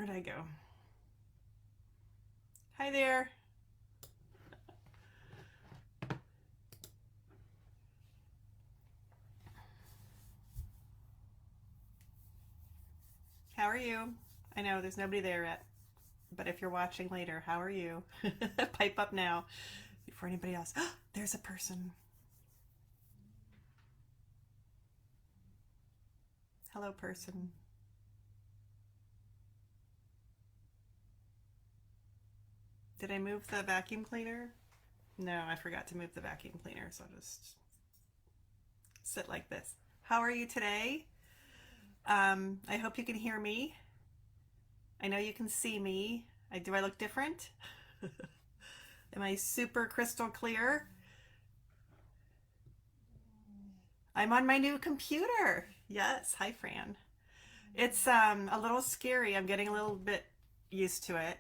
Where'd I go? Hi there. How are you? I know there's nobody there yet, but if you're watching later, how are you? Pipe up now before anybody else. There's a person. Hello, person. Did I move the vacuum cleaner? No, I forgot to move the vacuum cleaner, so I'll just sit like this. How are you today? I hope you can hear me. I know you can see me. Do I look different? Am I super crystal clear? I'm on my new computer. Yes. Hi, Fran. It's a little scary. I'm getting a little bit used to it.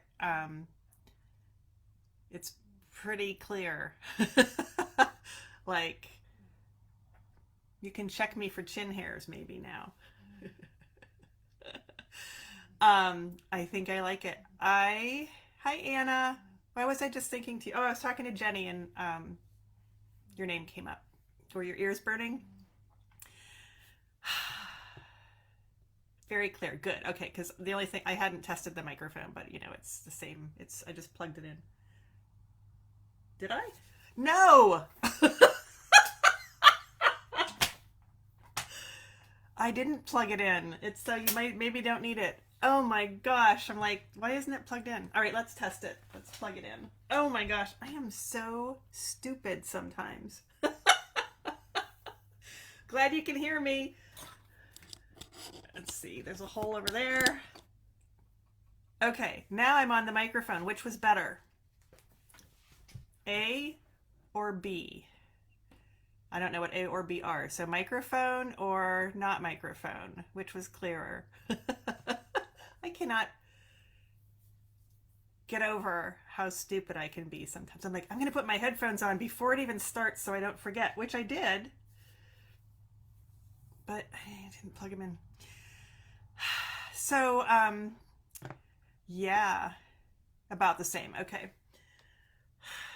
It's pretty clear. Like you can check me for chin hairs maybe now. I think I like it. I Hi Anna. Why was I just thinking to you? Oh, I was talking to Jenny and your name came up. Were your ears burning? Very clear. Good. Okay, because the only thing I hadn't tested the microphone, but it's the same. It's I just plugged it in. Did I? No. I didn't plug it in. It's so you might maybe don't need it. Oh my gosh. I'm like, why isn't it plugged in? All right, let's test it. Let's plug it in. Oh my gosh. I am so stupid sometimes. Glad you can hear me. Let's see. There's a hole over there. Okay, now I'm on the microphone. Which was better? A or B? I don't know what A or B are. So microphone or not microphone? Which was clearer? I cannot get over how stupid I can be sometimes. I'm like, I'm going to put my headphones on before it even starts so I don't forget, which I did. But I didn't plug them in. So, yeah, about the same. Okay.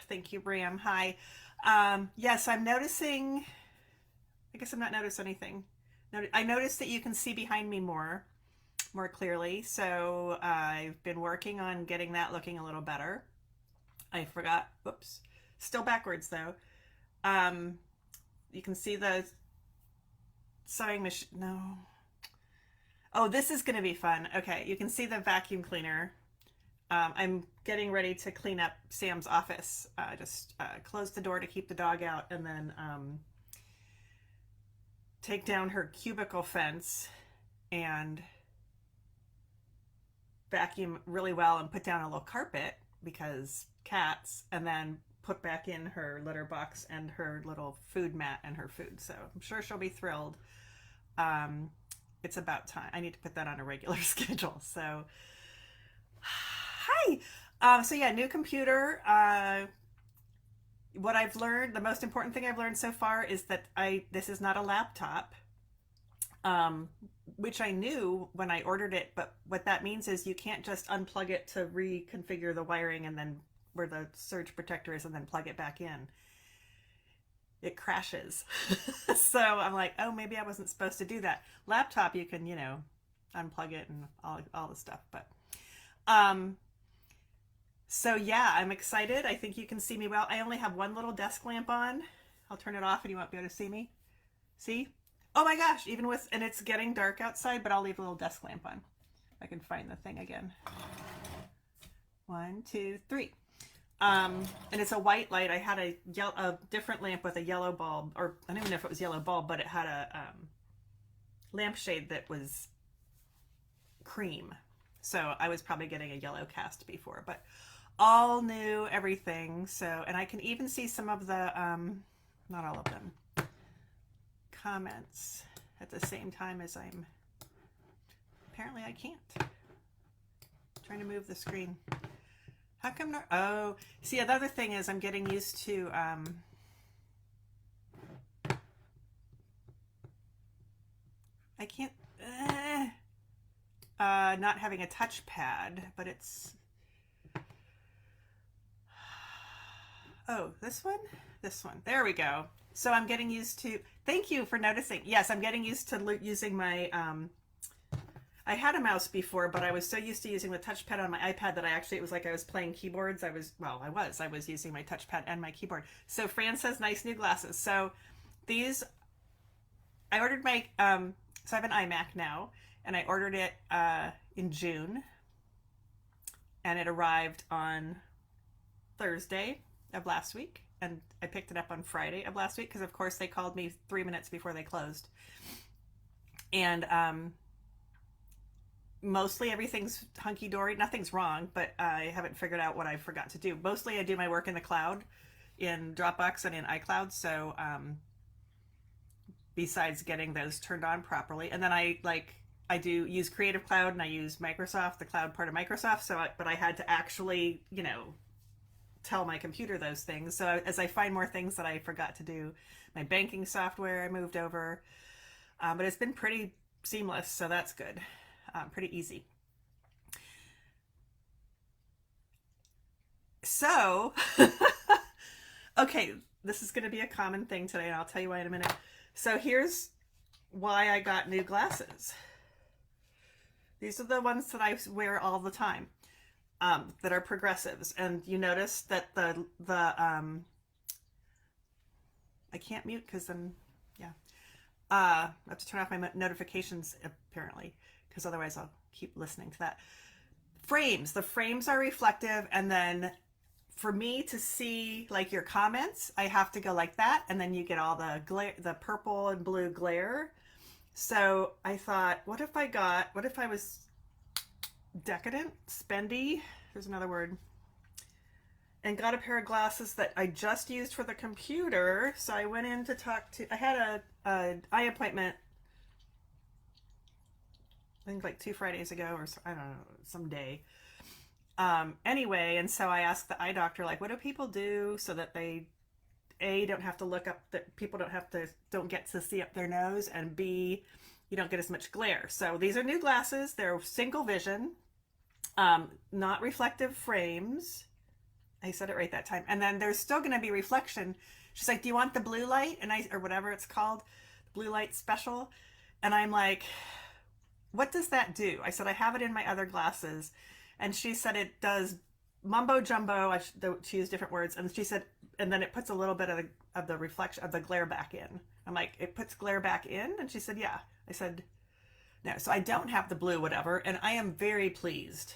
Thank you, Bram. Hi. Yes, I'm noticing. I guess I'm not noticing anything. I noticed that you can see behind me more clearly. So I've been working on getting that looking a little better. I forgot. Whoops. Still backwards though. You can see the sewing machine. No. Oh, this is going to be fun. Okay, you can see the vacuum cleaner. I'm getting ready to clean up Sam's office. Just close the door to keep the dog out, and then take down her cubicle fence and vacuum really well and put down a little carpet because cats, and then put back in her litter box and her little food mat and her food. So I'm sure she'll be thrilled. Um, it's about time. I need to put that on a regular schedule. So, hi. So yeah, new computer. What I've learned, the most important thing I've learned so far is that this is not a laptop. Um, which I knew when I ordered it, but what that means is you can't just unplug it to reconfigure the wiring and then where the surge protector is and then plug it back in. It crashes. So I'm like, oh, maybe I wasn't supposed to do that. Laptop, you can, unplug it and all the stuff. But um, so yeah, I'm excited. I think you can see me well. I only have one little desk lamp on. I'll turn it off and you won't be able to see me. See? Oh my gosh, and it's getting dark outside, but I'll leave a little desk lamp on. I can find the thing again. 1, 2, 3. And it's a white light. I had a different lamp with a yellow bulb, or I don't even know if it was yellow bulb, but it had a lampshade that was cream. So I was probably getting a yellow cast before, but all new everything. So, and I can even see some of the, not all of them, comments at the same time as apparently I can't. Trying to move the screen. How come not? Oh, see, the other thing is I'm getting used to, I can't, not having a touchpad, but it's, oh, this one? This one. There we go. So I'm getting used to, thank you for noticing. Yes, I'm getting used to using my, I had a mouse before, but I was so used to using the touchpad on my iPad that it was like I was playing keyboards. I was using my touchpad and my keyboard. So Fran says, nice new glasses. So these, I ordered my, so I have an iMac now, and I ordered it in June, and it arrived on Thursday of last week, and I picked it up on Friday of last week because, of course, they called me 3 minutes before they closed. And mostly everything's hunky-dory. Nothing's wrong, but I haven't figured out what I forgot to do. Mostly I do my work in the cloud, in Dropbox and in iCloud, so besides getting those turned on properly. And then I do use Creative Cloud, and I use Microsoft, the cloud part of Microsoft, but I had to actually, tell my computer those things. So as I find more things that I forgot to do, my banking software I moved over, but it's been pretty seamless, so that's good. Pretty easy. So, okay, this is going to be a common thing today, and I'll tell you why in a minute. So here's why I got new glasses. These are the ones that I wear all the time. That are progressives, and you notice that the I can't mute because then I have to turn off my notifications apparently, because otherwise I'll keep listening to that. The frames are reflective, and then for me to see like your comments, I have to go like that, and then you get all the glare, the purple and blue glare. So I thought, what if I was decadent, spendy, there's another word, and got a pair of glasses that I just used for the computer. So I went in to I had an eye appointment, I think like 2 Fridays ago, or I don't know, some day. Anyway, and so I asked the eye doctor, like, what do people do so that they, A, don't have to look up, that people don't get to see up their nose, and B, you don't get as much glare. So these are new glasses. They're single vision, not reflective frames. I said it right that time. And then there's still going to be reflection. She's like, do you want the blue light? Or whatever it's called, blue light special. And I'm like, what does that do? I said, I have it in my other glasses. And she said it does mumbo jumbo. She used different words. And she said, and then it puts a little bit of the reflection of the glare back in. I'm like, it puts glare back in? And she said, yeah. I said, no. So I don't have the blue whatever, and I am very pleased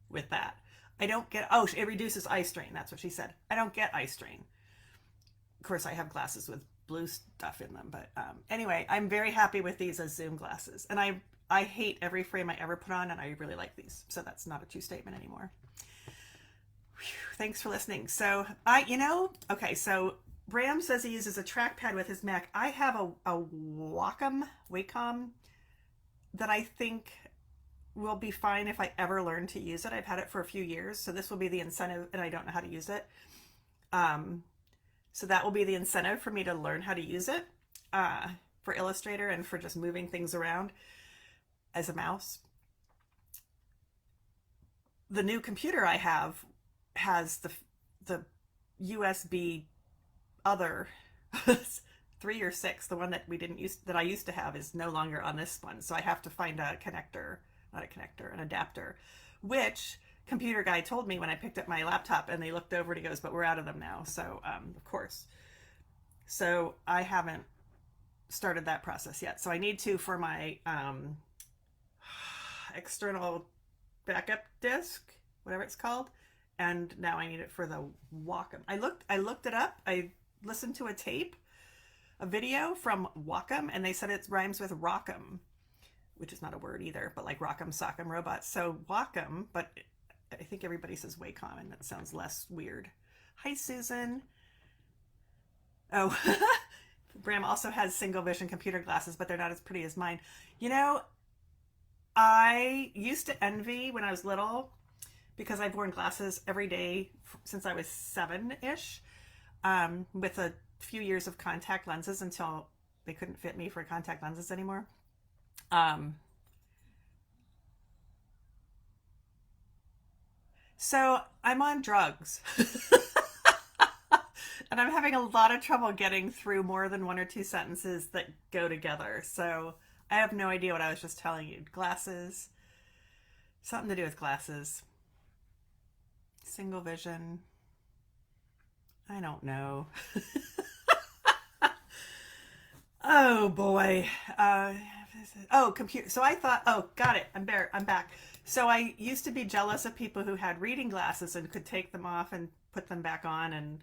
with that. I don't get, it reduces eye strain. That's what she said. I don't get eye strain. Of course, I have glasses with blue stuff in them, but anyway, I'm very happy with these as Zoom glasses. And I hate every frame I ever put on, and I really like these. So that's not a true statement anymore. Whew, thanks for listening. So okay, so Bram says he uses a trackpad with his Mac. I have a Wacom that I think will be fine if I ever learn to use it. I've had it for a few years, so this will be the incentive, and I don't know how to use it. So that will be the incentive for me to learn how to use it for Illustrator and for just moving things around as a mouse. The new computer I have has the USB other 3 or 6. The one that I used to have is no longer on this one, so I have to find an adapter, which computer guy told me when I picked up my laptop, and they looked over and he goes, but we're out of them now. So of course, so I haven't started that process yet. So I need to for my external backup disk, whatever it's called, and now I need it for the Wacom. I looked it up. I listened to a video from Wacom, and they said it rhymes with Rock'em, which is not a word either, but like Rock'em Sock'em Robots. So Wacom, but I think everybody says Wacom, and that sounds less weird. Hi, Susan. Oh, Bram also has single vision computer glasses, but they're not as pretty as mine. I used to envy when I was little, because I've worn glasses every day since I was 7-ish, with a few years of contact lenses until they couldn't fit me for contact lenses anymore. So I'm on drugs. And I'm having a lot of trouble getting through more than one or two sentences that go together. So I have no idea what I was just telling you. Glasses, something to do with glasses, single vision. I don't know. Oh boy. Oh, computer. So I thought, oh, got it. I'm back. So I used to be jealous of people who had reading glasses and could take them off and put them back on and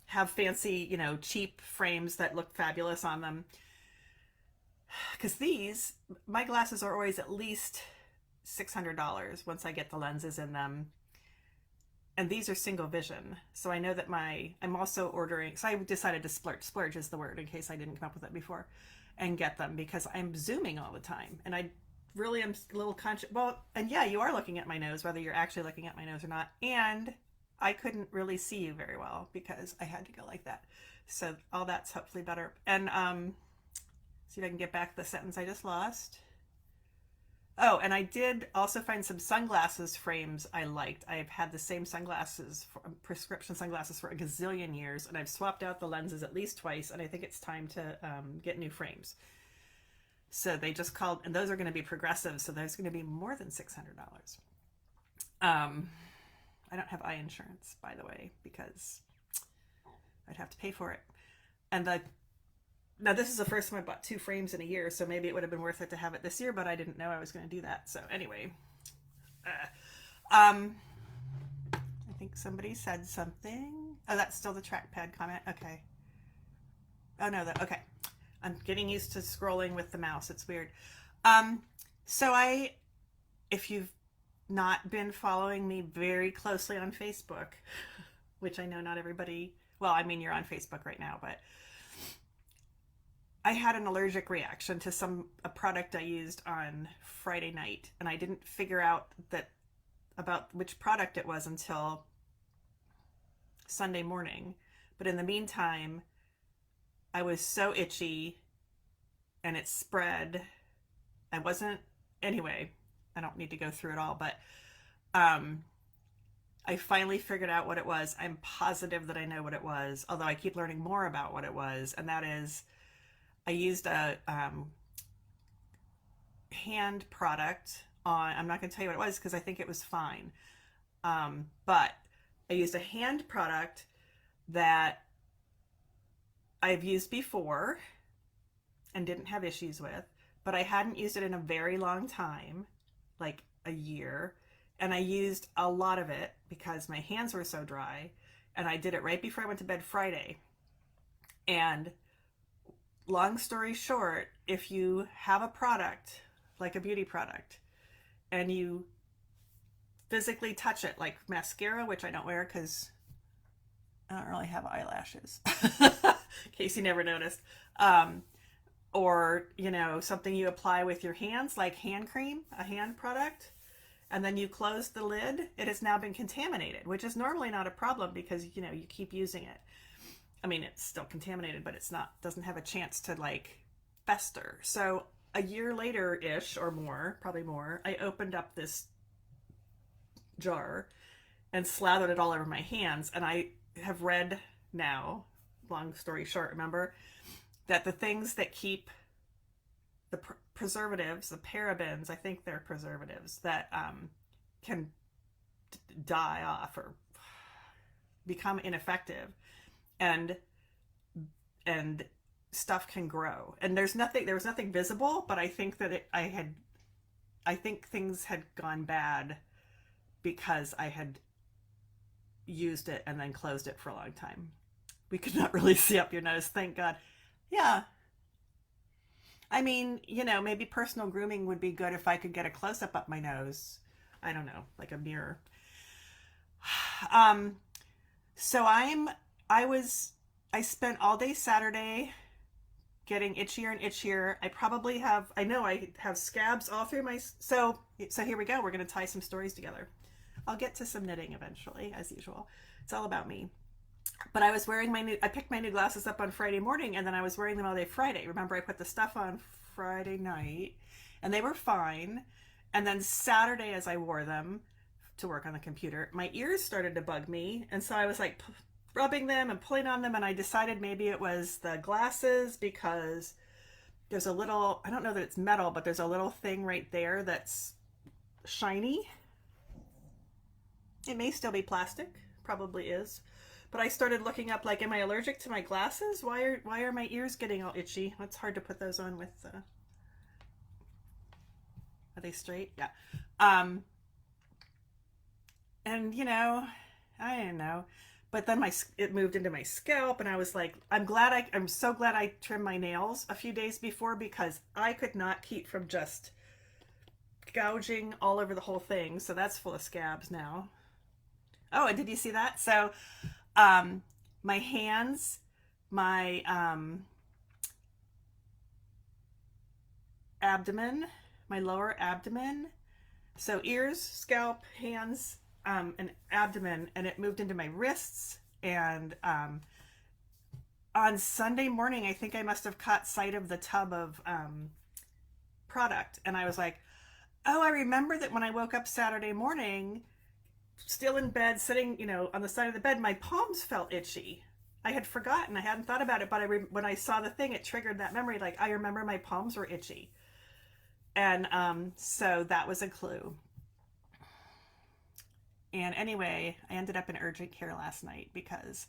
have fancy, cheap frames that look fabulous on them. Because my glasses are always at least $600 once I get the lenses in them. And these are single vision. So I know that I'm also ordering, so I decided to splurge is the word in case I didn't come up with it before, and get them because I'm zooming all the time. And I really am a little conscious. Well, and yeah, you are looking at my nose, whether you're actually looking at my nose or not. And I couldn't really see you very well because I had to go like that. So all that's hopefully better. And see if I can get back the sentence I just lost. Oh, and I did also find some sunglasses frames I liked. I've had the same prescription sunglasses for a gazillion years, and I've swapped out the lenses at least twice, and I think it's time to get new frames. So they just called, and those are going to be progressive, so there's going to be more than $600. I don't have eye insurance, by the way, because I'd have to pay for it. And now this is the first time I bought two frames in a year, so maybe it would have been worth it to have it this year, but I didn't know I was going to do that. So anyway, I think somebody said something. Oh, that's still the trackpad comment. Okay. Oh no, okay. I'm getting used to scrolling with the mouse. It's weird. So if you've not been following me very closely on Facebook, which I know not everybody, well, I mean, you're on Facebook right now, but I had an allergic reaction to a product I used on Friday night, and I didn't figure out about which product it was until Sunday morning. But in the meantime, I was so itchy and it spread. Anyway, I don't need to go through it all, but I finally figured out what it was. I'm positive that I know what it was, although I keep learning more about what it was, and that is I used a hand product I'm not going to tell you what it was because I think it was fine. But I used a hand product that I've used before and didn't have issues with, but I hadn't used it in a very long time, like a year. And I used a lot of it because my hands were so dry. And I did it right before I went to bed Friday. And long story short, if you have a product, like a beauty product, and you physically touch it, like mascara, which I don't wear because I don't really have eyelashes, in case you never noticed, or, something you apply with your hands, like hand cream, a hand product, and then you close the lid, it has now been contaminated, which is normally not a problem because, you keep using it. I mean, it's still contaminated, but doesn't have a chance to fester. So a year later-ish or more, probably more, I opened up this jar and slathered it all over my hands. And I have read now, long story short, remember, that the things that keep the preservatives, the parabens, I think they're preservatives, that can die off or become ineffective, and stuff can grow. And there was nothing visible, but I think that I think things had gone bad because I had used it and then closed it for a long time. We could not really see up your nose, thank God. Yeah. I mean, maybe personal grooming would be good if I could get a close up my nose. I don't know, like a mirror. So I spent all day Saturday getting itchier and itchier. I know I have scabs all through so here we go. We're going to tie some stories together. I'll get to some knitting eventually, as usual. It's all about me. But I was wearing I picked my new glasses up on Friday morning, and then I was wearing them all day Friday. Remember, I put the stuff on Friday night, and they were fine. And then Saturday, as I wore them, to work on the computer, my ears started to bug me. And so I was like rubbing them and pulling on them. And I decided maybe it was the glasses because there's a little, I don't know that it's metal, but there's a little thing right there that's shiny. It may still be plastic, probably is. But I started looking up, like, am I allergic to my glasses? Why are my ears getting all itchy? It's hard to put those on with, are they straight? Yeah. And you know, I don't know. But then it moved into my scalp, and I was like, I'm so glad I trimmed my nails a few days before, because I could not keep from just gouging all over the whole thing. So that's full of scabs now. Oh, and did you see that? So, my hands, my abdomen, my lower abdomen. So ears, scalp, hands, and abdomen, and it moved into my wrists. And on Sunday morning, I think I must have caught sight of the tub of product, and I was like, oh, I remember that when I woke up Saturday morning, still in bed, sitting, on the side of the bed, my palms felt itchy. I had forgotten. I hadn't thought about it, but when I saw the thing, it triggered that memory. Like, I remember my palms were itchy. And so that was a clue. And anyway, I ended up in urgent care last night because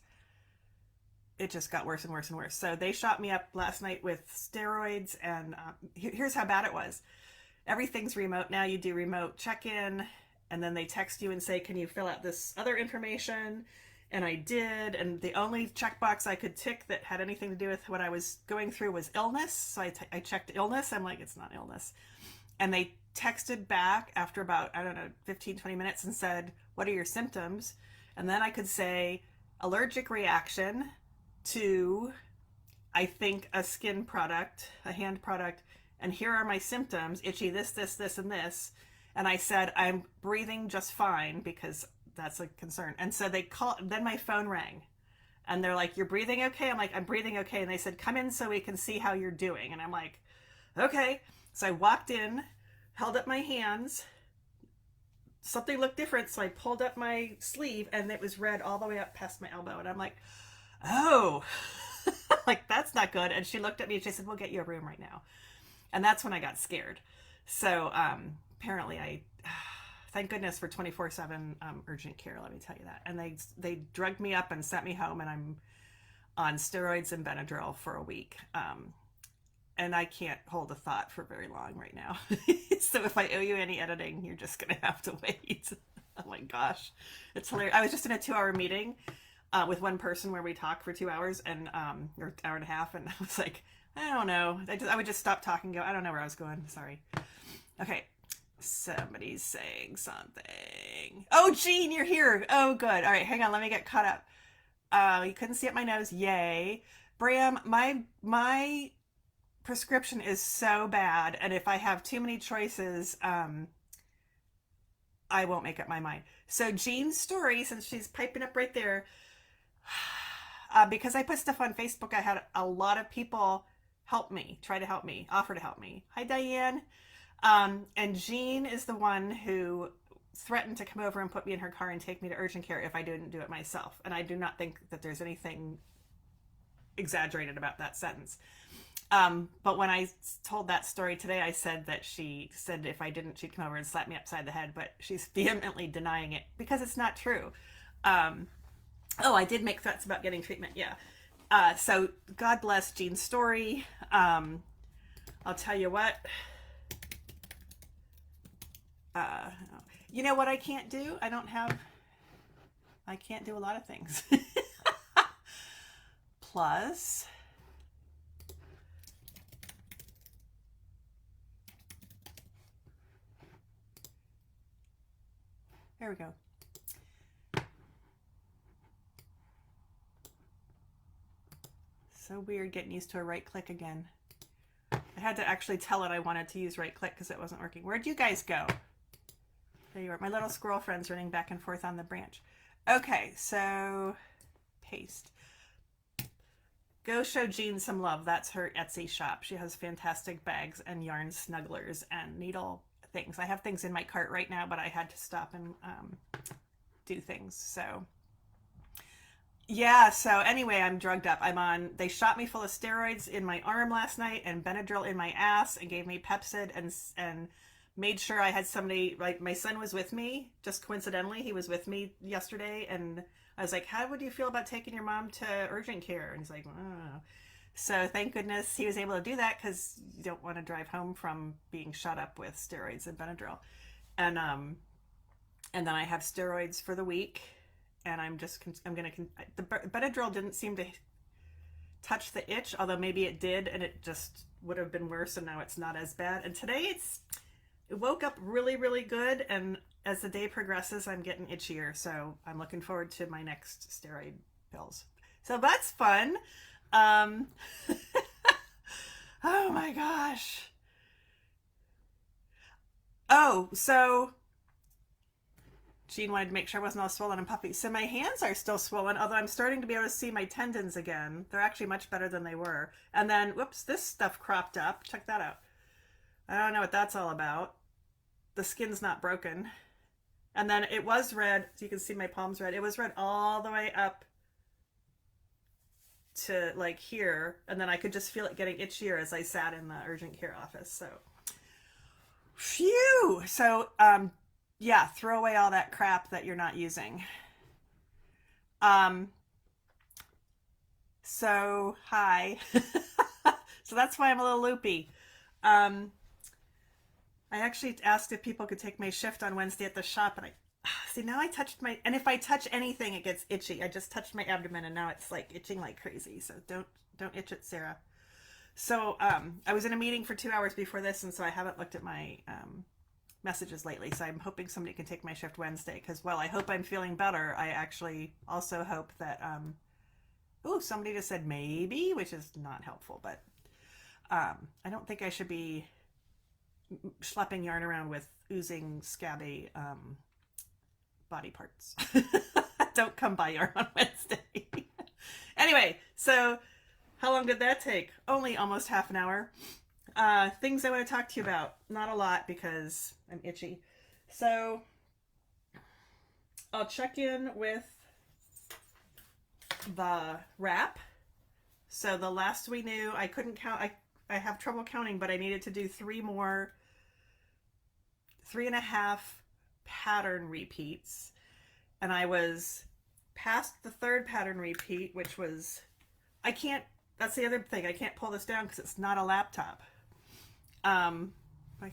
it just got worse and worse and worse. So they shot me up last night with steroids, and here's how bad it was. Everything's remote now. You do remote check-in, and then they text you and say, can you fill out this other information? And I did, and the only checkbox I could tick that had anything to do with what I was going through was illness. So I checked illness. I'm like, it's not illness. And they texted back after about, 15, 20 minutes and said, what are your symptoms? And then I could say allergic reaction to, I think, a skin product, a hand product, and here are my symptoms, itchy, this, and this. And I said, I'm breathing just fine, because that's a concern. And so they called, then my phone rang, and they're like, you're breathing okay? I'm like, I'm breathing okay. And they said, come in so we can see how you're doing. And I'm like, okay. So I walked in, held up my hands. Something looked different, so I pulled up my sleeve, and it was red all the way up past my elbow. And I'm like, oh, like, that's not good. And she looked at me and she said, we'll get you a room right now. And that's when I got scared. So apparently thank goodness for 24/7 urgent care, let me tell you that. And they drugged me up and sent me home, and I'm on steroids and Benadryl for a week. And I can't hold a thought for very long right now. So if I owe you any editing, you're just going to have to wait. Oh my gosh. It's hilarious. I was just in a 2-hour meeting with one person where we talked for 2 hours, and or hour and a half. And I was like, I don't know. I would just stop talking and go, I don't know where I was going. Sorry. Okay. Somebody's saying something. Oh, Jean, you're here. Oh, good. All right. Hang on. Let me get caught up. You couldn't see up my nose. Yay. Bram, my prescription is so bad, and if I have too many choices, I won't make up my mind. So Jean's story, since she's piping up right there, because I put stuff on Facebook, I had a lot of people try to help me, offer to help me. Hi, Diane. And Jean is the one who threatened to come over and put me in her car and take me to urgent care if I didn't do it myself. And I do not think that there's anything exaggerated about that sentence. But when I told that story today, I said that she said if I didn't, she'd come over and slap me upside the head, but she's vehemently denying it because it's not true. Oh, I did make threats about getting treatment. Yeah. So God bless Jean's story. I'll tell you what, you know what I can't do? I can't do a lot of things. Plus, there we go. So weird getting used to a right click again. I had to actually tell it I wanted to use right click because it wasn't working. Where'd you guys go? There you are. My little squirrel friend's running back and forth on the branch. Okay, so paste. Go show Jean some love. That's her Etsy shop. She has fantastic bags and yarn snugglers and needle things. I have things in my cart right now, but I had to stop and do things. So yeah, so anyway, I'm drugged up. They shot me full of steroids in my arm last night and Benadryl in my ass and gave me Pepsid and made sure I had somebody, like my son was with me, just coincidentally, he was with me yesterday. And I was like, how would you feel about taking your mom to urgent care? And he's like, oh. So thank goodness he was able to do that because you don't want to drive home from being shot up with steroids and Benadryl. And then I have steroids for the week, and I'm gonna the Benadryl didn't seem to touch the itch, although maybe it did, and it just would have been worse, and now it's not as bad. And today it woke up really, really good, and as the day progresses, I'm getting itchier, so I'm looking forward to my next steroid pills. So that's fun. Um, oh my gosh. Oh, so Jean wanted to make sure I wasn't all swollen and puffy. So my hands are still swollen, although I'm starting to be able to see my tendons again. They're actually much better than they were. And then, whoops, this stuff cropped up. Check that out. I don't know what that's all about. The skin's not broken. And then it was red, so you can see my palms red. It was red all the way up to like here. And then I could just feel it getting itchier as I sat in the urgent care office. So, phew. So, yeah, throw away all that crap that you're not using. Um, so hi. So that's why I'm a little loopy. Um, I actually asked if people could take my shift on Wednesday at the shop, and I see now I touched and if I touch anything, it gets itchy. I just touched my abdomen, and now it's like itching like crazy. So don't itch it, Sarah. So I was in a meeting for 2 hours before this, and so I haven't looked at my messages lately. So I'm hoping somebody can take my shift Wednesday, because while I hope I'm feeling better, I actually also hope that somebody just said maybe, which is not helpful, but I don't think I should be schlepping yarn around with oozing scabby body parts. Don't come by yarn on Wednesday. Anyway, so how long did that take? Only almost half an hour. Things I want to talk to you about. Not a lot because I'm itchy. So I'll check in with the wrap. So the last we knew, I couldn't count. I have trouble counting, but I needed to do 3.5 pattern repeats. And I was past the third pattern repeat, which was, that's the other thing. I can't pull this down because it's not a laptop. I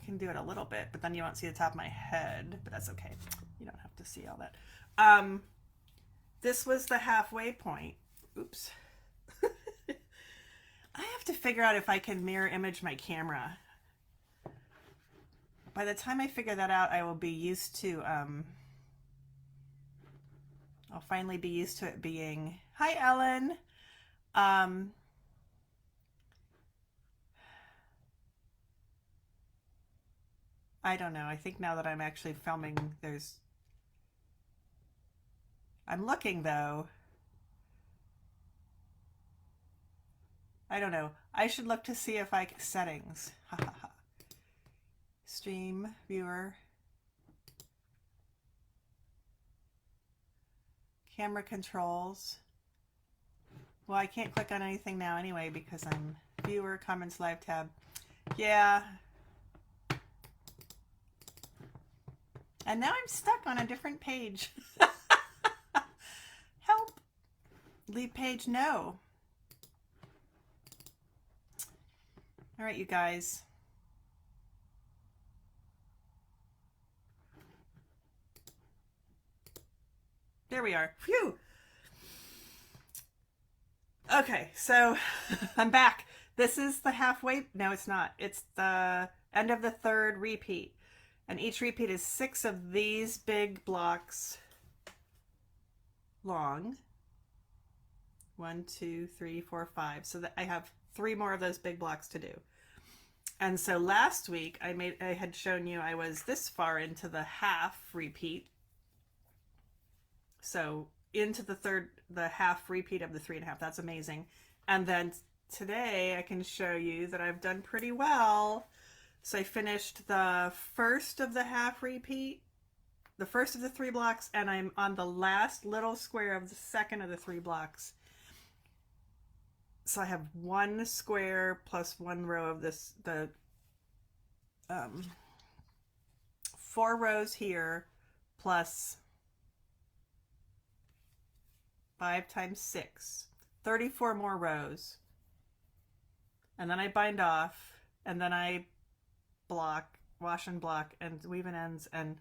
can do it a little bit, but then you won't see the top of my head, but that's okay. You don't have to see all that. This was the halfway point. Oops. I have to figure out if I can mirror image my camera. By the time I figure that out, I will be used to, I'll finally be used to it being, hi Ellen. I don't know. I think now that I'm actually filming, I'm looking though. I don't know. I should look to see if settings. Stream viewer. Camera controls. Well, I can't click on anything now anyway because I'm viewer, comments, live tab. Yeah. And now I'm stuck on a different page. Help. Leave page no. All right, you guys. There we are. Phew. Okay, so I'm back. This is the halfway. No, it's not. It's the end of the third repeat. And each repeat is 6 of these big blocks long. 1, 2, 3, 4, 5. So that I have 3 more of those big blocks to do. And so last week I had shown you I was this far into the half repeat. So into the half repeat of the 3.5. That's amazing. And then today I can show you that I've done pretty well So I finished the first of the half repeat, the first of the 3 blocks, and I'm on the last little square of the second of the 3 blocks. So I have 1 square plus 1 row of this, the um, 4 rows here plus 5 times 6, 34 more rows. And then I bind off, and then I block, wash and block, and weave in ends and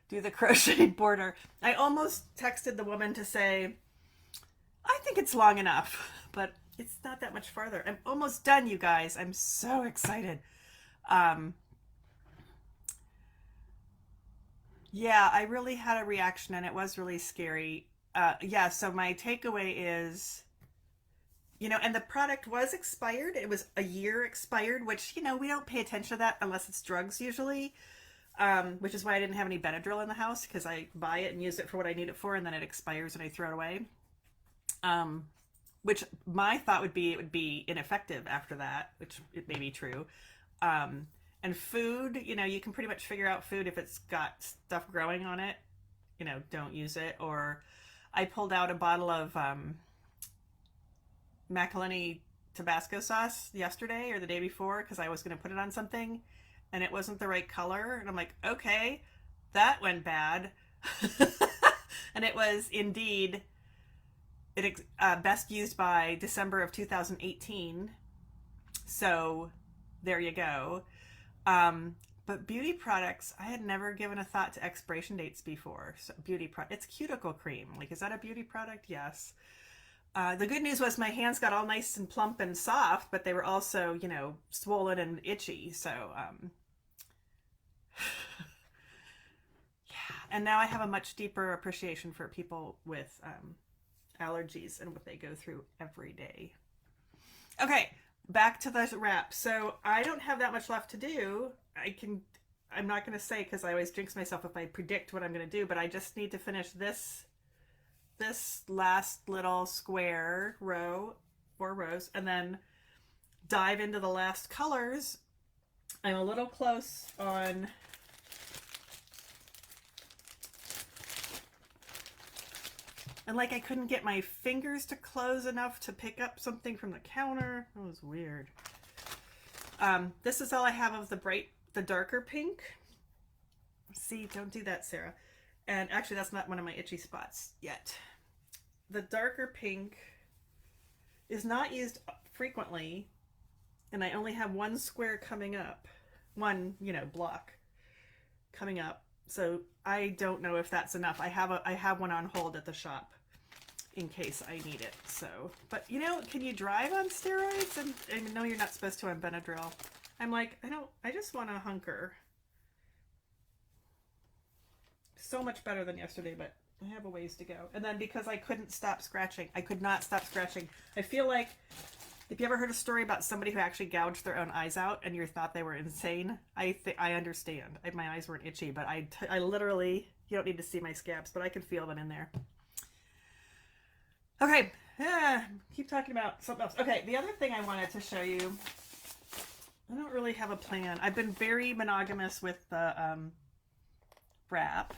do the crocheted border. I almost texted the woman to say, I think it's long enough, but it's not that much farther. I'm almost done, you guys. I'm so excited. Yeah, I really had a reaction and it was really scary. Yeah, so my takeaway is, and the product was expired. It was a year expired, which, we don't pay attention to that unless it's drugs usually, which is why I didn't have any Benadryl in the house because I buy it and use it for what I need it for and then it expires and I throw it away. Which my thought would be it would be ineffective after that, which it may be true. And food, you can pretty much figure out food if it's got stuff growing on it, don't use it. Or I pulled out a bottle of macaroni Tabasco sauce yesterday or the day before because I was going to put it on something and it wasn't the right color. And I'm like, okay, that went bad. And it was indeed best used by December of 2018. So there you go. But beauty products, I had never given a thought to expiration dates before. So it's cuticle cream. Like, is that a beauty product? Yes. The good news was my hands got all nice and plump and soft, but they were also, swollen and itchy. So, yeah. And now I have a much deeper appreciation for people with allergies and what they go through every day. Okay, back to the wrap. So I don't have that much left to do. I'm not going to say because I always jinx myself if I predict what I'm going to do, but I just need to finish this last little square row, 4 rows, and then dive into the last colors. I'm a little close on and like I couldn't get my fingers to close enough to pick up something from the counter. That was weird. This is all I have of the darker pink. See, don't do that, Sarah. And actually that's not one of my itchy spots yet. The darker pink is not used frequently, and I only have 1 square coming up. 1, block coming up. So I don't know if that's enough. I have one on hold at the shop in case I need it. So, but can you drive on steroids? And I know you're not supposed to on Benadryl. I'm like, I just want to hunker. So much better than yesterday, but I have a ways to go. And then because I couldn't stop scratching, I could not stop scratching. I feel like, if you ever heard a story about somebody who actually gouged their own eyes out and you thought they were insane, I understand. My eyes weren't itchy, but I literally, you don't need to see my scabs, but I can feel them in there. Okay, keep talking about something else. Okay, the other thing I wanted to show you, I don't really have a plan. I've been very monogamous with the wrap,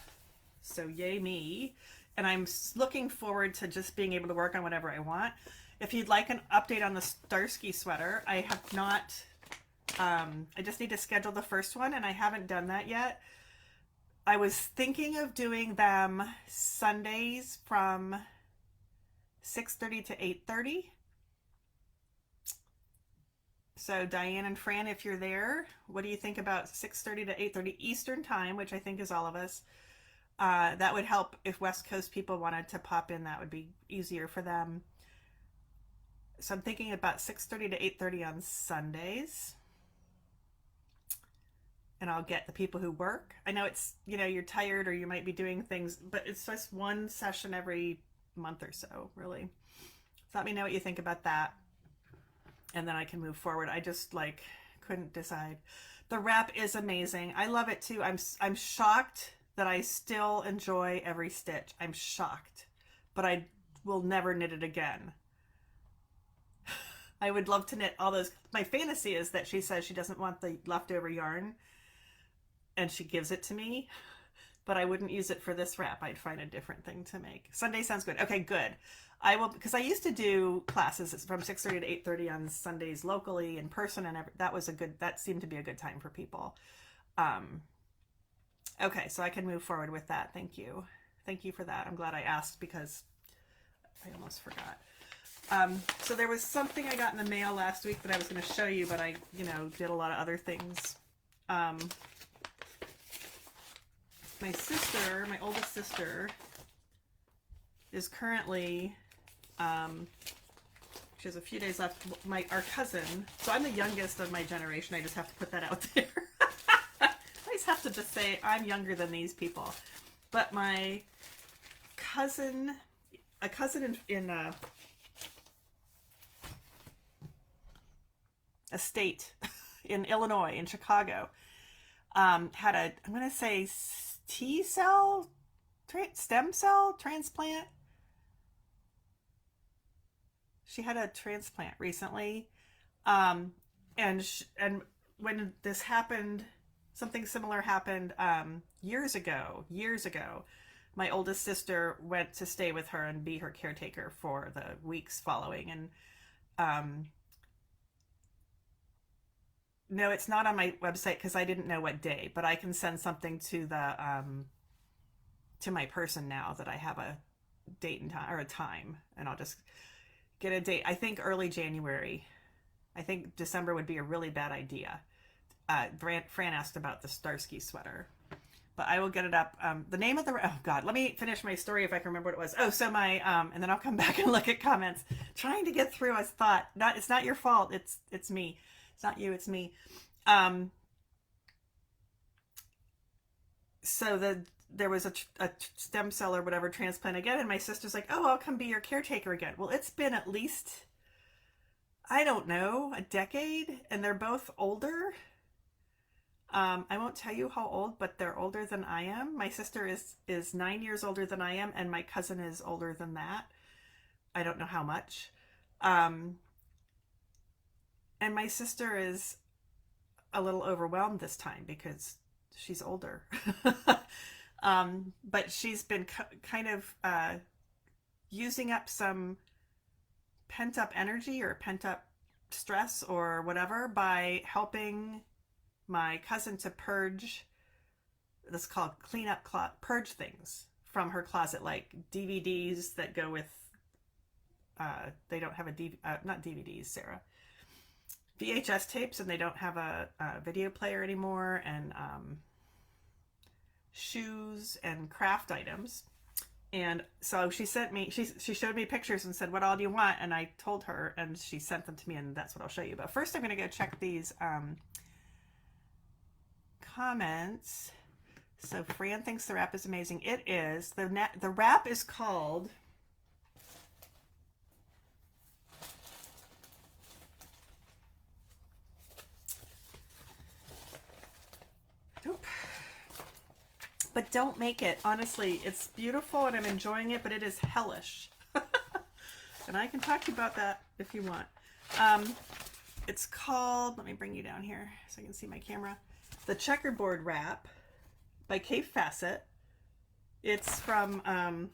so yay me. And I'm looking forward to just being able to work on whatever I want. If you'd like an update on the Starsky sweater, I have not, I just need to schedule the first one and I haven't done that yet. I was thinking of doing them Sundays from 6:30 to 8:30. So Diane and Fran, if you're there, what do you think about 6:30 to 8:30 Eastern time, which I think is all of us? That would help if West Coast people wanted to pop in. That would be easier for them. So I'm thinking about 6:30 to 8:30 on Sundays. And I'll get the people who work. I know it's, you're tired or you might be doing things, but it's just one session every month or so, really. So let me know what you think about that. And then I can move forward. I just couldn't decide. The wrap is amazing. I love it too. I'm shocked that I still enjoy every stitch. I'm shocked, but I will never knit it again. I would love to knit all those. My fantasy is that she says she doesn't want the leftover yarn and she gives it to me, but I wouldn't use it for this wrap. I'd find a different thing to make. Sunday sounds good. Okay, good. I will, because I used to do classes from 6:30 to 8:30 on Sundays locally in person, and that seemed to be a good time for people. Um, okay, so I can move forward with that. Thank you. Thank you for that. I'm glad I asked because I almost forgot. So there was something I got in the mail last week that I was going to show you, but I, did a lot of other things. My sister, my oldest sister, is currently, she has a few days left. Our cousin, so I'm the youngest of my generation. I just have to put that out there. I just have to just say I'm younger than these people. But my cousin, a cousin in a state in Illinois, in Chicago, had a, I'm going to say stem cell transplant. She had a transplant recently. And when this happened, something similar happened years ago. My oldest sister went to stay with her and be her caretaker for the weeks following. And no, it's not on my website because I didn't know what day, but I can send something to my person now that I have a date and time, or a time, and I'll just get a date. I think early January. I think December would be a really bad idea. Fran asked about the Starsky sweater, but I will get it up. The name of oh God, let me finish my story if I can remember what it was. Oh, so my and then I'll come back and look at comments. Trying to get through. I thought, it's not your fault. It's me. It's not you. It's me. So there was a stem cell or whatever transplant again, and my sister's like, "Oh, I'll come be your caretaker again." Well, it's been at least, I don't know, a decade, and they're both older. I won't tell you how old, but they're older than I am. My sister is 9 years older than I am, and my cousin is older than that. I don't know how much. And my sister is a little overwhelmed this time because she's older. But she's been kind of using up some pent up energy or pent up stress or whatever by helping my cousin to purge. This is called clean up, purge things from her closet, like DVDs that go with. They don't have not DVDs, Sarah. VHS tapes, and they don't have a video player anymore, and shoes and craft items. And so she sent me, she showed me pictures and said, "What all do you want?" And I told her, and she sent them to me, and that's what I'll show you. But first I'm going to go check these comments. So Fran thinks the wrap is amazing. It is. The wrap is called but don't make it. Honestly, it's beautiful and I'm enjoying it, but it is hellish. And I can talk to you about that if you want. It's called, let me bring you down here so I can see my camera. The Checkerboard Wrap by Kaffe Fassett. It's from, oh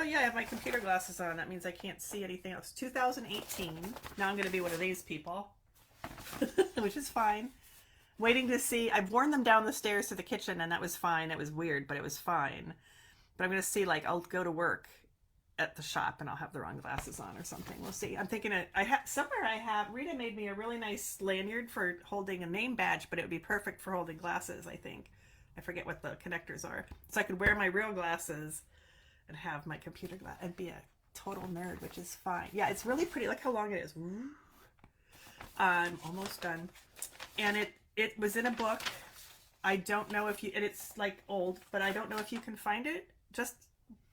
yeah, I have my computer glasses on. That means I can't see anything else. 2018. Now I'm going to be one of these people, which is fine. Waiting to see. I've worn them down the stairs to the kitchen, and that was fine. It was weird, but it was fine. But I'm going to see, like, I'll go to work at the shop, and I'll have the wrong glasses on or something. We'll see. I'm thinking, Rita made me a really nice lanyard for holding a name badge, but it would be perfect for holding glasses, I think. I forget what the connectors are. So I could wear my real glasses and have my computer glass and be a total nerd, which is fine. Yeah, it's really pretty. Look how long it is. I'm almost done. And it was in a book. I don't know if and it's like old, but I don't know if you can find it just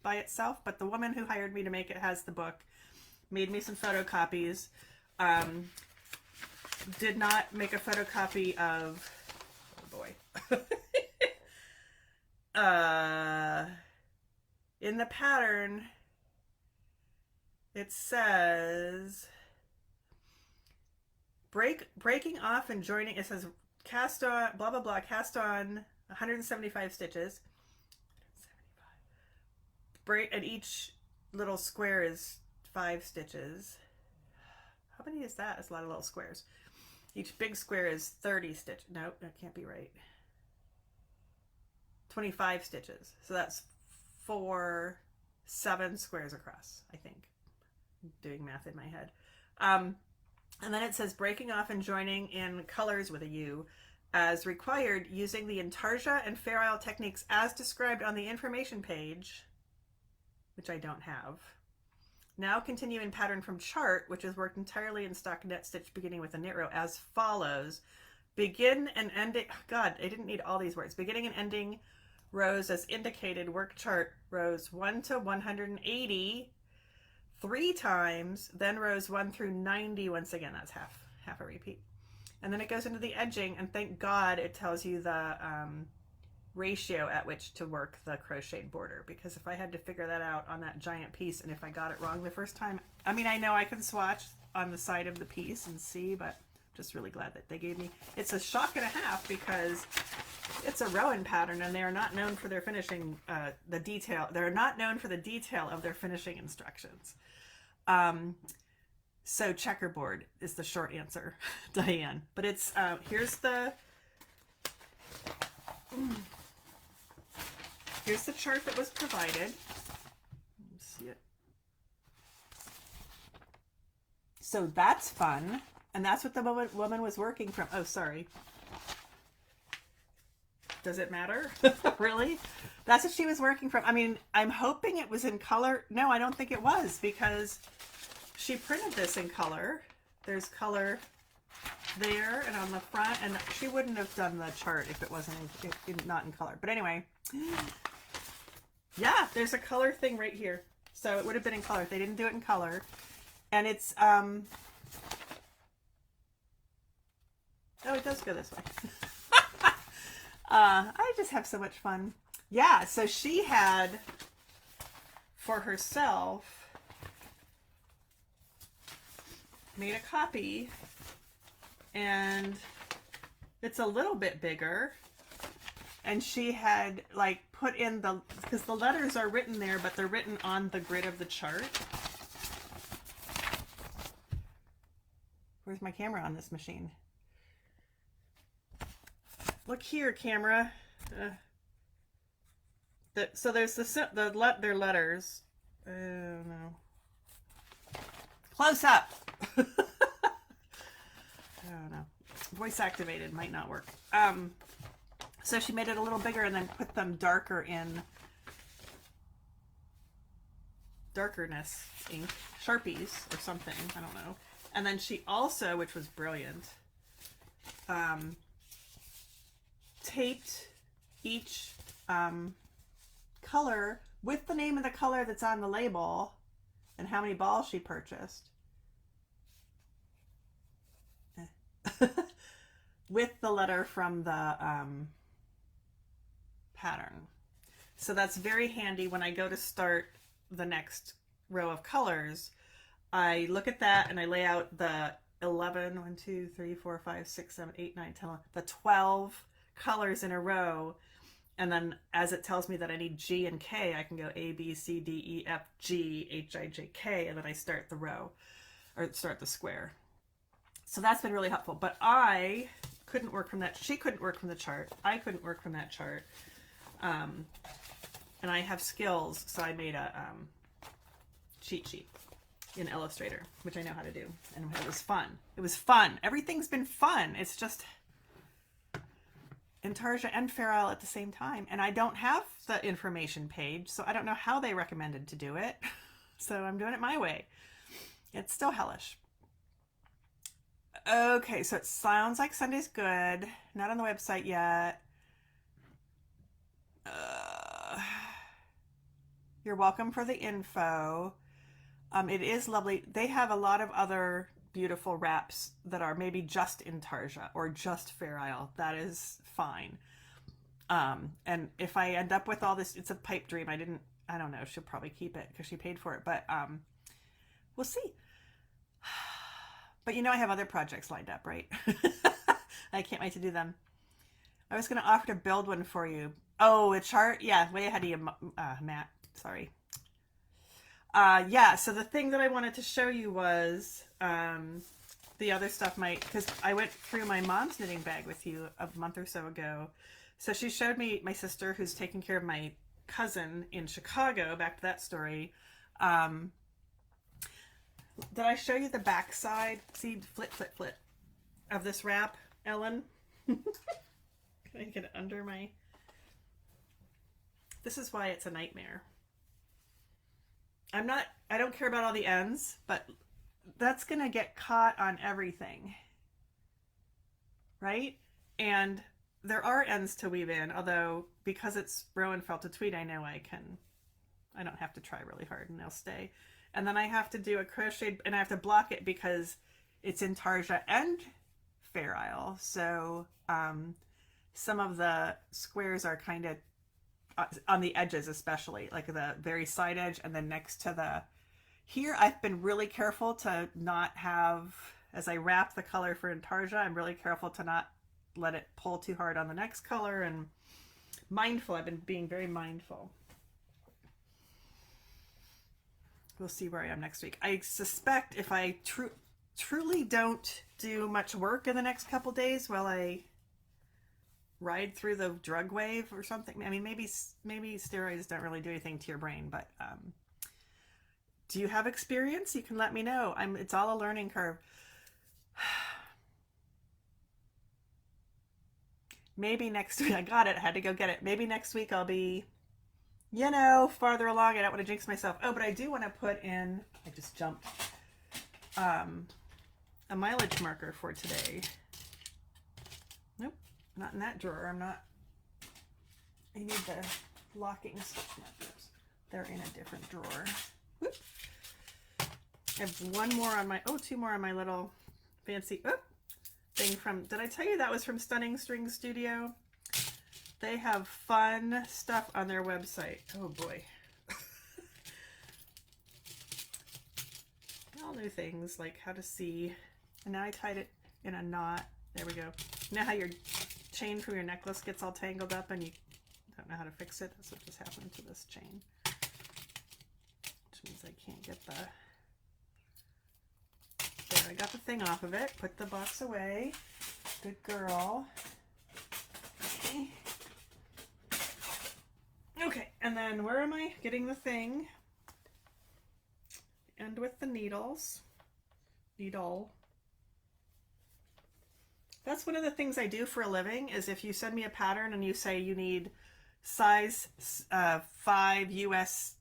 by itself. But the woman who hired me to make it has the book, made me some photocopies. Did not make a photocopy of, oh boy. In the pattern, it says, breaking off and joining. It says cast on, blah, blah, blah, cast on 175 stitches. Break, and each little square is 5 stitches. How many is that? It's a lot of little squares. Each big square is 30 stitches. Nope, that can't be right. 25 stitches. So that's 7 squares across, I think. I'm doing math in my head. And then it says breaking off and joining in colors with a U as required using the Intarsia and Fair Isle techniques as described on the information page, which I don't have. Now continue in pattern from chart, which is worked entirely in stockinette stitch beginning with a knit row as follows. Begin and ending, God, I didn't need all these words. Beginning and ending rows as indicated, work chart rows 1 to 180 3 times, then rows 1 through 90 once again. That's half a repeat. And then it goes into the edging, and thank God it tells you the ratio at which to work the crocheted border, because if I had to figure that out on that giant piece, and if I got it wrong the first time, I mean, I know I can swatch on the side of the piece and see, but I'm just really glad that they gave me, it's a shock and a half because it's a Rowan pattern and they are not known for their finishing, the detail. They're not known for the detail of their finishing instructions. So checkerboard is the short answer, Diane. But it's, here's the chart that was provided. Let's see it. So that's fun. And that's what the woman was working from. Oh, sorry. Does it matter? Really? That's what she was working from. I mean, I'm hoping it was in color. No, I don't think it was, because she printed this in color. There's color there and on the front, and she wouldn't have done the chart if it wasn't not in color. But anyway, yeah, there's a color thing right here. So it would have been in color. They didn't do it in color. And it's, oh, it does go this way. I just have so much fun. Yeah, so she had, for herself, made a copy, and it's a little bit bigger, and she had like put in the, because the letters are written there, but they're written on the grid of the chart. Where's my camera on this machine? Look here, camera. So there's their letters. Oh no. Close up. I don't know. Voice activated might not work. So she made it a little bigger and then put them darker in darkerness ink, Sharpies or something. I don't know. And then she also, which was brilliant, taped each color with the name of the color that's on the label and how many balls she purchased with the letter from the pattern. So that's very handy when I go to start the next row of colors. I look at that and I lay out the 11, 1, 2, 3, 4, 5, 6, 7, 8, 9, 10, 11, the 12 colors in a row. And then as it tells me that I need G and K, I can go A, B, C, D, E, F, G, H, I, J, K, and then I start the row, or start the square. So that's been really helpful. But I couldn't work from that. She couldn't work from the chart. I couldn't work from that chart. And I have skills, so I made a cheat sheet in Illustrator, which I know how to do. And it was fun. It was fun. Everything's been fun. It's just Intarsia and Fair Isle at the same time. And I don't have the information page, so I don't know how they recommended to do it. So I'm doing it my way. It's still hellish. Okay, so it sounds like Sunday's good. Not on the website yet. You're welcome for the info. It is lovely. They have a lot of other beautiful wraps that are maybe just Intarsia or just Fair Isle. That is fine. And if I end up with all this, it's a pipe dream. I don't know. She'll probably keep it because she paid for it, but we'll see. But you know I have other projects lined up, right? I can't wait to do them. I was going to offer to build one for you. Oh, a chart? Yeah, way ahead of you, Matt. Sorry. Yeah, so the thing that I wanted to show you was the other stuff, because I went through my mom's knitting bag with you a month or so ago. So she showed me my sister who's taking care of my cousin in Chicago, back to that story. Did I show you the back side? See, flip of this wrap, Ellen? Can I get it under my... This is why it's a nightmare. I don't care about all the ends, but that's going to get caught on everything. Right? And there are ends to weave in, although because it's Rowan felted tweed, I know I don't have to try really hard and they'll stay. And then I have to do a crochet, and I have to block it because it's intarsia and Fair Isle. So some of the squares are kind of on the edges, especially like the very side edge, and then next to the... Here I've been really careful to not have, as I wrap the color for intarsia, I'm really careful to not let it pull too hard on the next color, and mindful. I've been being very mindful. We'll see where I am next week. I suspect if I truly don't do much work in the next couple days while I ride through the drug wave or something. I mean, maybe steroids don't really do anything to your brain, but do you have experience? You can let me know. It's all a learning curve. Maybe next week, I got it, I had to go get it. Maybe next week I'll be, farther along. I don't want to jinx myself. Oh, but I do want to put in, I just jumped, a mileage marker for today. Nope, not in that drawer. I need the locking stitch markers. They're in a different drawer. Whoop. I have two more on my little fancy, thing from, did I tell you that was from Stunning String Studio? They have fun stuff on their website. Oh boy. All new things like how to see, and now I tied it in a knot. There we go. You know how your chain from your necklace gets all tangled up and you don't know how to fix it? That's what just happened to this chain. Which means I can't get the... There, I got the thing off of it. Put the box away. Good girl. Okay. Okay, and then where am I? Getting the thing. And with the needles. Needle. That's one of the things I do for a living, is if you send me a pattern and you say you need size 5 US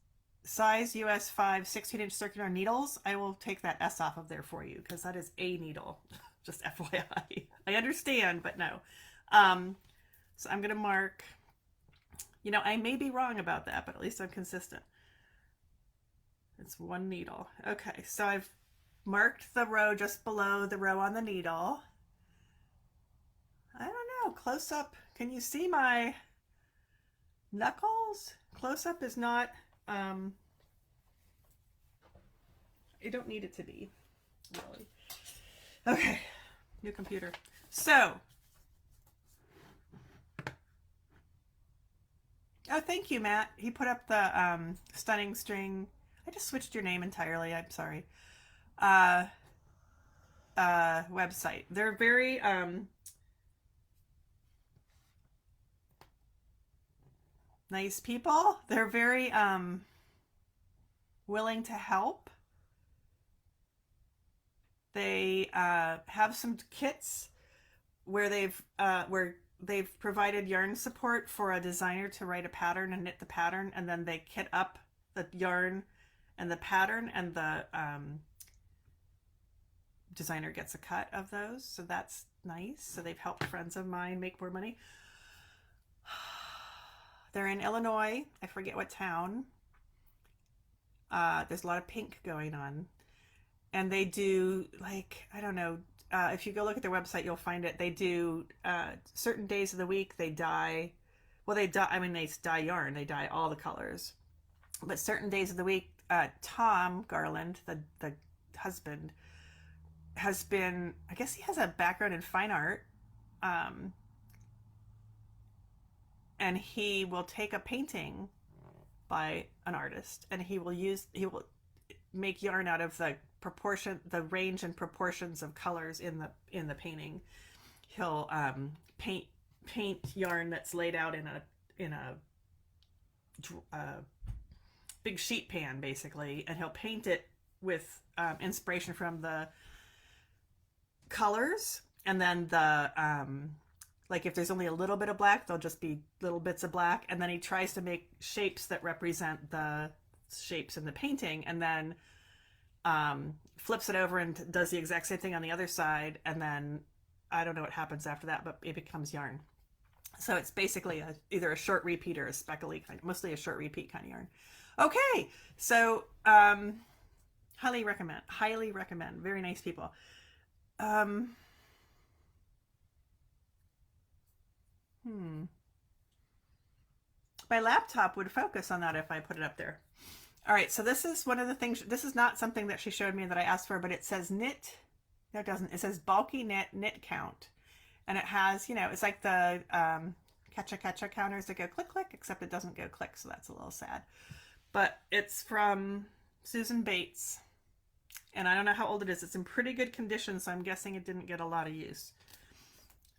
5 16-inch circular needles, I will take that S off of there for you, because that is a needle. Just FYI. I understand, but no. So I'm going to mark, I may be wrong about that, but at least I'm consistent. It's one needle. Okay, so I've marked the row just below the row on the needle. I don't know, close up. Can you see my knuckles? Close up is not, I don't need it to be, really. Okay, new computer. So, oh, thank you, Matt. He put up the Stunning String. I just switched your name entirely. I'm sorry. Website. They're very nice people. They're very willing to help. They have some kits where they've provided yarn support for a designer to write a pattern and knit the pattern, and then they kit up the yarn and the pattern, and the designer gets a cut of those. So that's nice. So they've helped friends of mine make more money. They're in Illinois. I forget what town. There's a lot of pink going on. And they do, like, I don't know, if you go look at their website, you'll find it. They do certain days of the week, they dye, they dye yarn, they dye all the colors. But certain days of the week, Tom Garland, the husband, has been, I guess he has a background in fine art. Um, and he will take a painting by an artist and he will make yarn out of the range and proportions of colors in the painting. He'll paint yarn that's laid out in a big sheet pan basically, and he'll paint it with inspiration from the colors, and then like if there's only a little bit of black, there'll just be little bits of black, and then he tries to make shapes that represent the shapes in the painting, and then flips it over and does the exact same thing on the other side, and then I don't know what happens after that, but it becomes yarn. So it's basically either a short repeat or a speckly kind, mostly a short repeat kind of yarn. Okay, so highly recommend. Highly recommend. Very nice people. My laptop would focus on that if I put it up there. All right, so this is one of the things. This is not something that she showed me that I asked for, but it says knit. No, it doesn't. It says bulky knit count. And it has, it's like the Catcha counters that go click, click, except it doesn't go click, so that's a little sad. But it's from Susan Bates. And I don't know how old it is. It's in pretty good condition, so I'm guessing it didn't get a lot of use.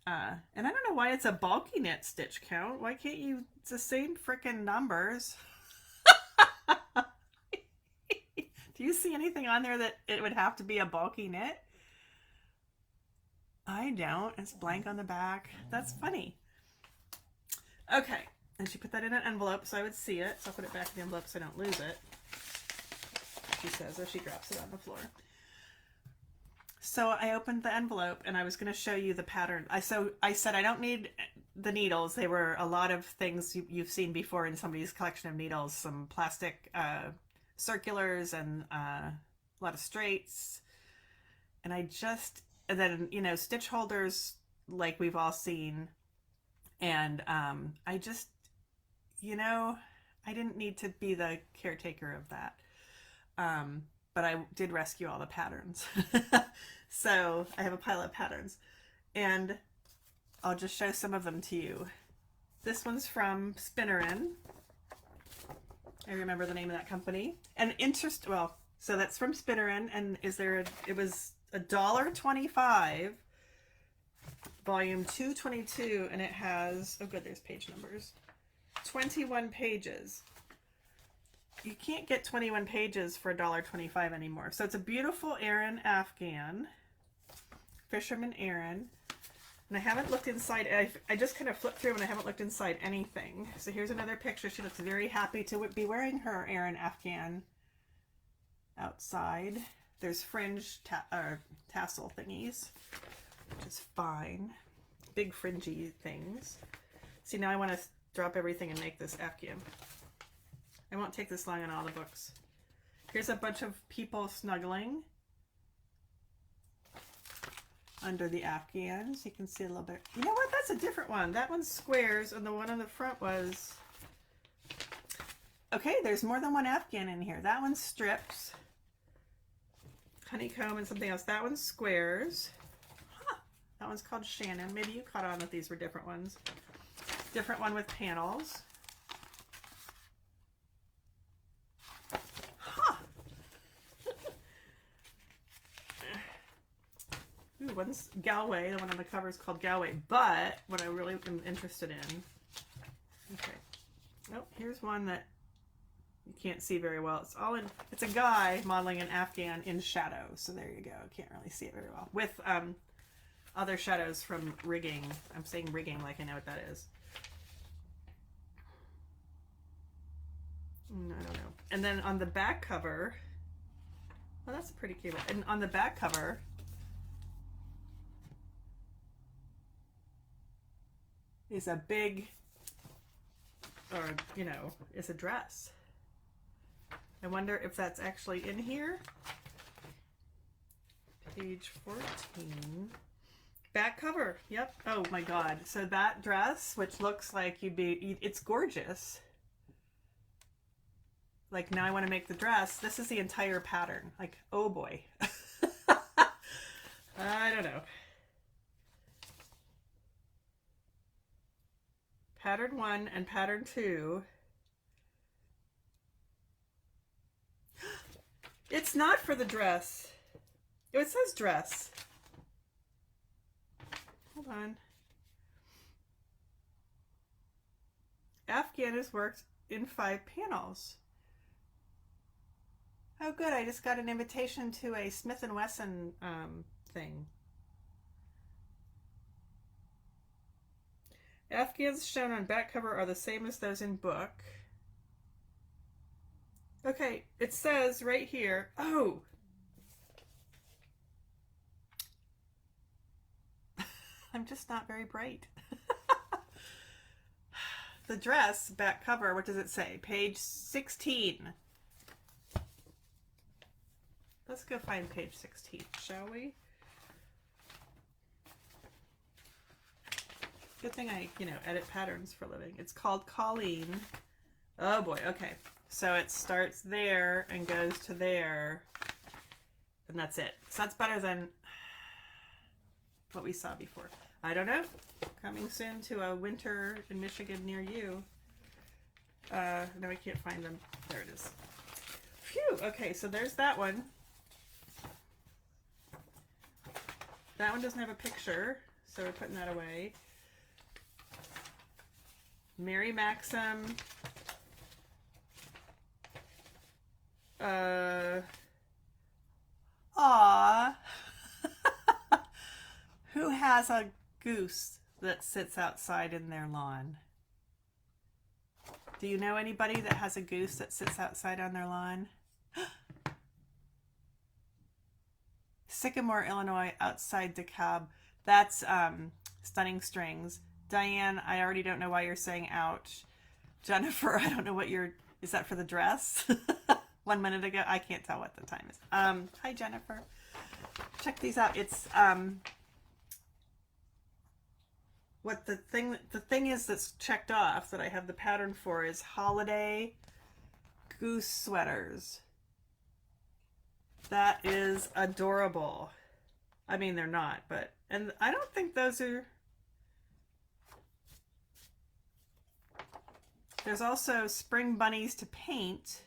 And I don't know why it's a bulky knit stitch count. Why can't you, it's the same frickin' numbers. Do you see anything on there that it would have to be a bulky knit? I don't. It's blank on the back. That's funny. Okay. And she put that in an envelope so I would see it. So I'll put it back in the envelope so I don't lose it. She says as she drops it on the floor. So I opened the envelope and I was going to show you the pattern. I said I don't need the needles. They were a lot of things you've seen before in somebody's collection of needles. Some plastic circulars and a lot of straights. And then, stitch holders like we've all seen. And I just, I didn't need to be the caretaker of that. But I did rescue all the patterns. So I have a pile of patterns. And I'll just show some of them to you. This one's from Spinnerin. I remember the name of that company. And so that's from Spinnerin. And it was $1.25, volume 222, and it has, oh good, there's page numbers, 21 pages. You can't get 21 pages for $1.25 anymore. So it's a beautiful Aran Afghan, Fisherman Aran. And I haven't looked inside. I just kind of flipped through and I haven't looked inside anything. So here's another picture. She looks very happy to be wearing her Aran Afghan outside. There's fringe tassel thingies, which is fine. Big fringy things. See, now I want to drop everything and make this Afghan. I won't take this long on all the books. Here's a bunch of people snuggling under the Afghans. You can see a little bit. You know what? That's a different one. That one's squares, and the one on the front was... Okay, there's more than one Afghan in here. That one's strips. Honeycomb and something else. That one's squares. Huh. That one's called Shannon. Maybe you caught on that these were different ones. Different one with panels. Huh. Ooh, one's Galway. The one on the cover is called Galway. But what I really am interested in... Okay. Oh, here's one that you can't see very well. It's a guy modeling an Afghan in shadow. So there you go. Can't really see it very well. With other shadows from rigging. I'm saying rigging like I know what that is. I don't know. And then on the back cover, well, that's pretty cute. And on the back cover is a big, or is a dress. I wonder if that's actually in here. Page 14. Back cover. Yep. Oh my God. So that dress, which looks like it's gorgeous. Like now I want to make the dress. This is the entire pattern. Like, oh boy. I don't know. Pattern 1 and pattern 2. It's not for the dress. Oh, it says dress. Hold on. Afghan is worked in 5 panels. Oh, good. I just got an invitation to a Smith & Wesson thing. Afghans shown on back cover are the same as those in book. Okay, it says right here. Oh! I'm just not very bright. The dress back cover, what does it say? Page 16. Let's go find page 16, shall we? Good thing I, edit patterns for a living. It's called Colleen. Oh boy, okay. So it starts there and goes to there, and that's it. So that's better than what we saw before. I don't know. Coming soon to a winter in Michigan near you. No, I can't find them. There it is. Phew, okay, so there's that one. That one doesn't have a picture, so we're putting that away. Mary Maxim. Aw. Who has a goose that sits outside in their lawn? Do you know anybody that has a goose that sits outside on their lawn? Sycamore, Illinois, outside DeKalb. That's Stunning Strings. Diane, I already don't know why you're saying ouch. Jennifer, I don't know what you're... Is that for the dress? 1 minute ago? I can't tell what the time is. Hi, Jennifer. Check these out. It's... What the thing is that's checked off that I have the pattern for is holiday goose sweaters. That is adorable. I mean, they're not, but... And I don't think those are... There's also Spring Bunnies to Paint,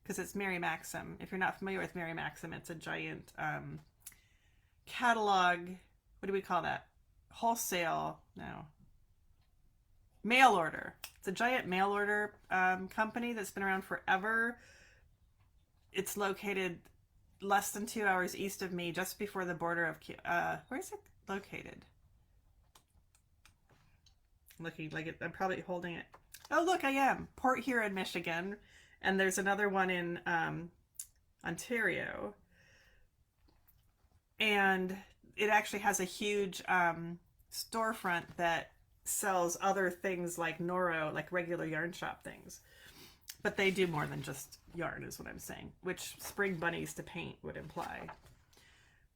because it's Mary Maxim. If you're not familiar with Mary Maxim, it's a giant catalog. What do we call that? Wholesale? No. Mail order. It's a giant mail order company that's been around forever. It's located less than 2 hours east of me, just before the border of... where is it located? Looking like it, I'm probably holding it. Oh, look, I am. Port Huron, Michigan. And there's another one in Ontario. And it actually has a huge storefront that sells other things like Noro, like regular yarn shop things. But they do more than just yarn, is what I'm saying, which Spring Bunnies to Paint would imply.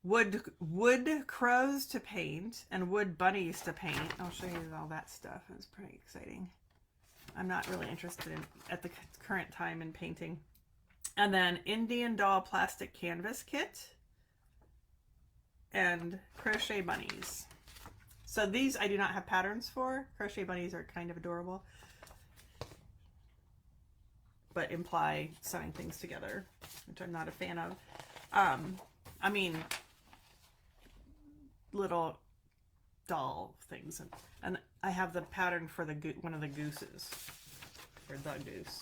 Wood crows to paint and wood bunnies to paint. I'll show you all that stuff. It's pretty exciting. I'm not really interested in, at the current time, in painting. And then Indian doll plastic canvas kit and crochet bunnies. So these I do not have patterns for. Crochet bunnies are kind of adorable, but imply sewing things together, which I'm not a fan of. I mean, little doll things, and I have the pattern for the one of the gooses, or the goose.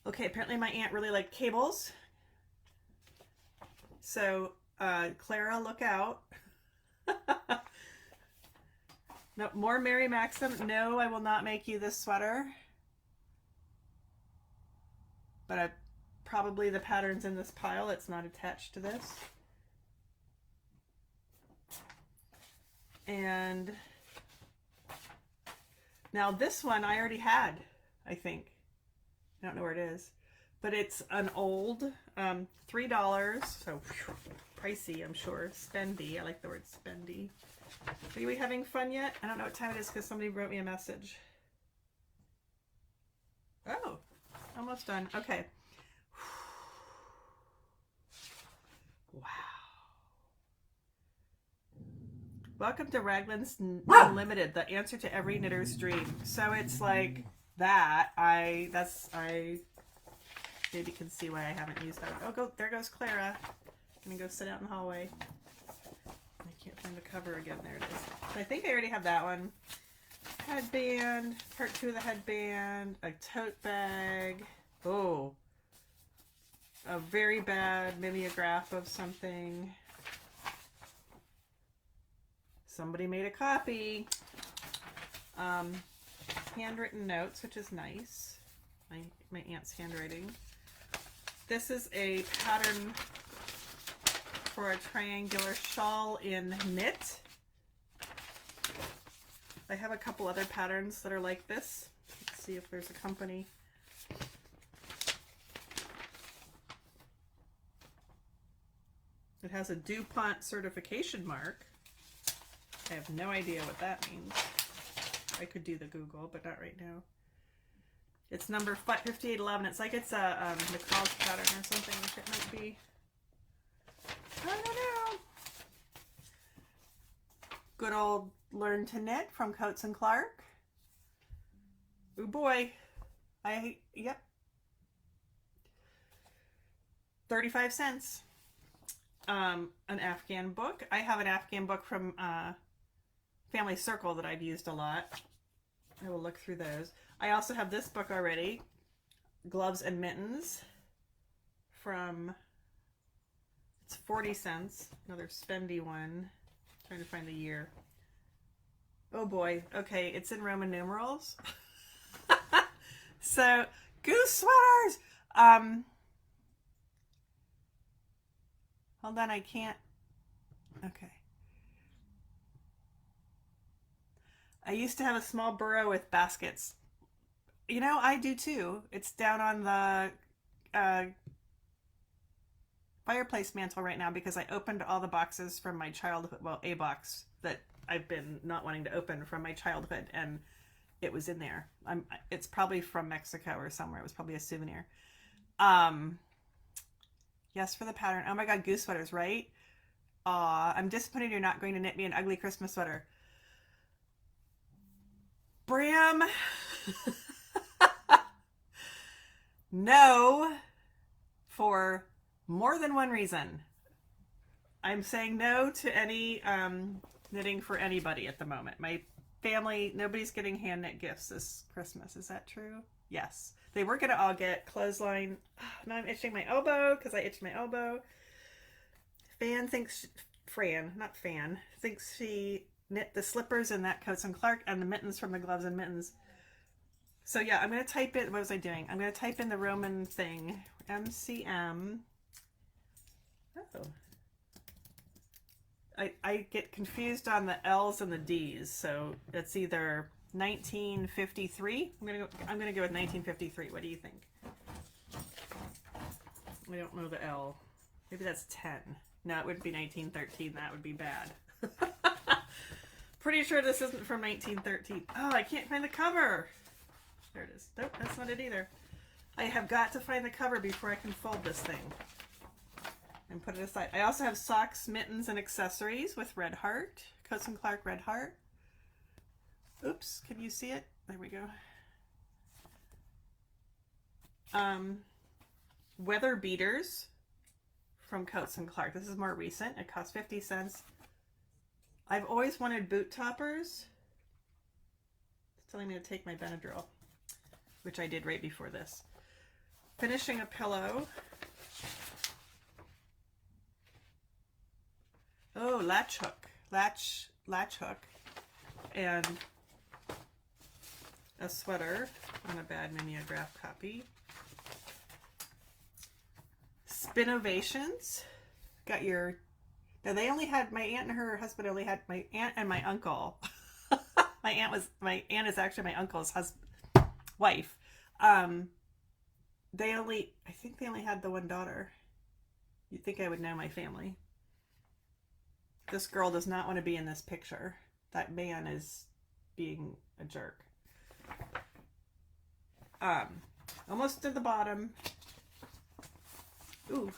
Okay, apparently my aunt really liked cables, so Clara, look out. No more Mary Maxim. No, I will not make you this sweater, but probably the pattern's in this pile. It's not attached to this. And now this one I already had, I think. I don't know where it is, but it's an old $3, so whew, pricey, I'm sure. Spendy. I like the word spendy. Are we having fun yet? I don't know what time it is because somebody wrote me a message. Oh, almost done. Okay. Wow. Welcome to Raglan's Unlimited, the answer to every knitter's dream. So it's like that. I maybe can see why I haven't used that. Oh, there goes Clara. I'm gonna go sit out in the hallway. I can't find the cover again. There it is. I think I already have that one. Headband, part 2 of the headband, a tote bag. Oh, a very bad mimeograph of something. Somebody made a copy. Handwritten notes, which is nice. My aunt's handwriting. This is a pattern for a triangular shawl in knit. I have a couple other patterns that are like this. Let's see if there's a company. It has a DuPont certification mark. I have no idea what that means. I could do the Google, but not right now. It's number 5811. It's like it's a McCall's pattern or something, which it might be. I don't know. Good old Learn to Knit from Coats and Clark. Oh boy. Yep. 35 cents. An Afghan book. I have an Afghan book from Family Circle that I've used a lot. I will look through those. I also have this book already, Gloves and Mittens, from, it's 40 cents, another spendy one. Trying to find the year. Oh boy, okay, it's in Roman numerals. So, goose sweaters! Hold on, I can't, okay. I used to have a small burrow with baskets. You know, I do too. It's down on the fireplace mantle right now because I opened all the boxes from my childhood. Well, a box that I've been not wanting to open from my childhood, and it was in there. It's probably from Mexico or somewhere. It was probably a souvenir. Yes, for the pattern. Oh my God, goose sweaters, right? Aw, I'm disappointed you're not going to knit me an ugly Christmas sweater. Bram, no, for more than one reason. I'm saying no to any knitting for anybody at the moment. My family, nobody's getting hand knit gifts this Christmas. Is that true? Yes. They were going to all get clothesline. Now I'm itching my elbow because I itched my elbow. Fran thinks she knit the slippers in that Coats and Clark and the mittens from the Gloves and Mittens. So yeah, I'm going to type in, what was I doing? I'm going to type in the Roman thing, MCM. Oh. I get confused on the L's and the D's, so it's either 1953. I'm gonna go with 1953. What do you think? I don't know the L. Maybe that's 10. No, it would be 1913. That would be bad. Pretty sure this isn't from 1913. Oh, I can't find the cover. There it is. Nope, that's not it either. I have got to find the cover before I can fold this thing and put it aside. I also have socks, mittens, and accessories with Red Heart. Coats and Clark Red Heart. Oops, can you see it? There we go. Weather beaters from Coats and Clark. This is more recent. It cost 50 cents. I've always wanted boot toppers. It's telling me to take my Benadryl, which I did right before this. Finishing a pillow. Oh, latch hook. Latch hook. And a sweater on a bad mimeograph copy. Spinovations. Got your... Now they only had, my aunt and her husband only had, my aunt and my uncle. My aunt is actually my uncle's wife. I think they only had the one daughter. You'd think I would know my family. This girl does not want to be in this picture. That man is being a jerk. Almost to the bottom. Ooh,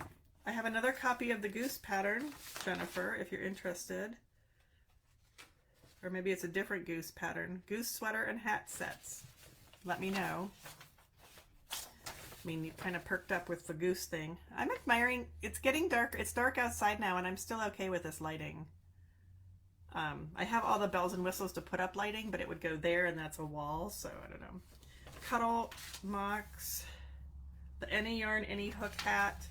I have another copy of the goose pattern, Jennifer, if you're interested. Or maybe it's a different goose pattern. Goose sweater and hat sets. Let me know. I mean, you kind of perked up with the goose thing. I'm admiring, it's getting dark. It's dark outside now and I'm still okay with this lighting. I have all the bells and whistles to put up lighting, but it would go there and that's a wall, so I don't know. Cuddle Mox, the Any Yarn Any Hook hat,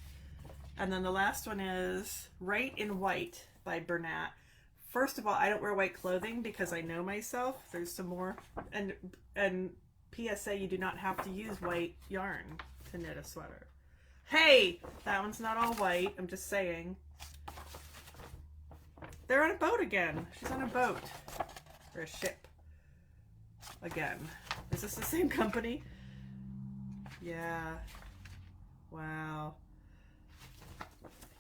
and then the last one is Right in White by Bernat. First of all, I don't wear white clothing because I know myself. There's some more, and PSA, you do not have to use white yarn to knit a sweater. Hey, that one's not all white. I'm just saying. They're on a boat again. She's on a boat. Or a ship. Again. Is this the same company? Yeah. Wow.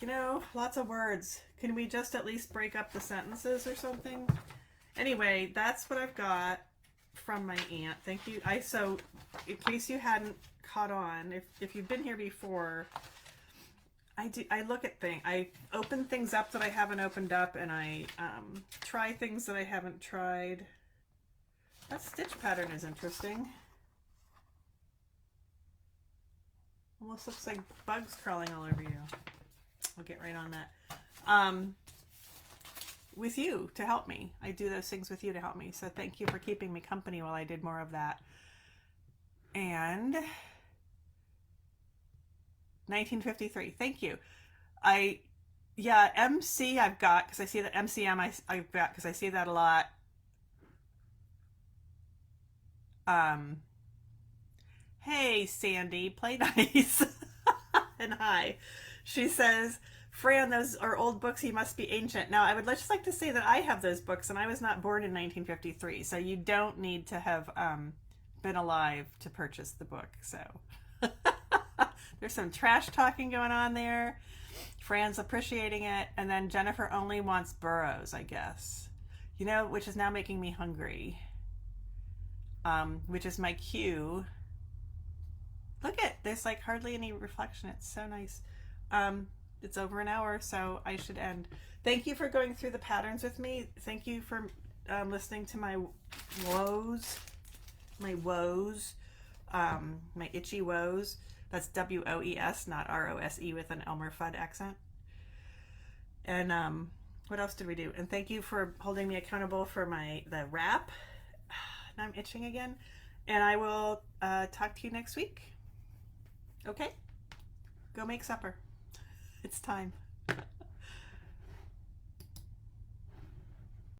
You know, lots of words. Can we just at least break up the sentences or something? Anyway, that's what I've got from my aunt. Thank you. So, in case you hadn't caught on, if you've been here before, I look at things. I open things up that I haven't opened up, and I try things that I haven't tried. That stitch pattern is interesting. Almost looks like bugs crawling all over you. I'll get right on that. With you to help me. I do those things with you to help me. So thank you for keeping me company while I did more of that. And 1953. Thank you. Yeah, MC I've got because I see that MCM I've got because I see that a lot. Hey Sandy, play nice. And hi. She says, Fran, those are old books, he must be ancient. Now, I would just like to say that I have those books, and I was not born in 1953, so you don't need to have been alive to purchase the book. So there's some trash talking going on there. Fran's appreciating it, and then Jennifer only wants burros, I guess. You know, which is now making me hungry. Which is my cue. Look at, there's like hardly any reflection. It's so nice. It's over an hour, so I should end. Thank you for going through the patterns with me. Thank you for listening to my woes, my itchy woes. That's WOES, not ROSE with an Elmer Fudd accent. And what else did we do? And thank you for holding me accountable for the wrap. Now I'm itching again. And I will talk to you next week. Okay? Go make supper. It's time.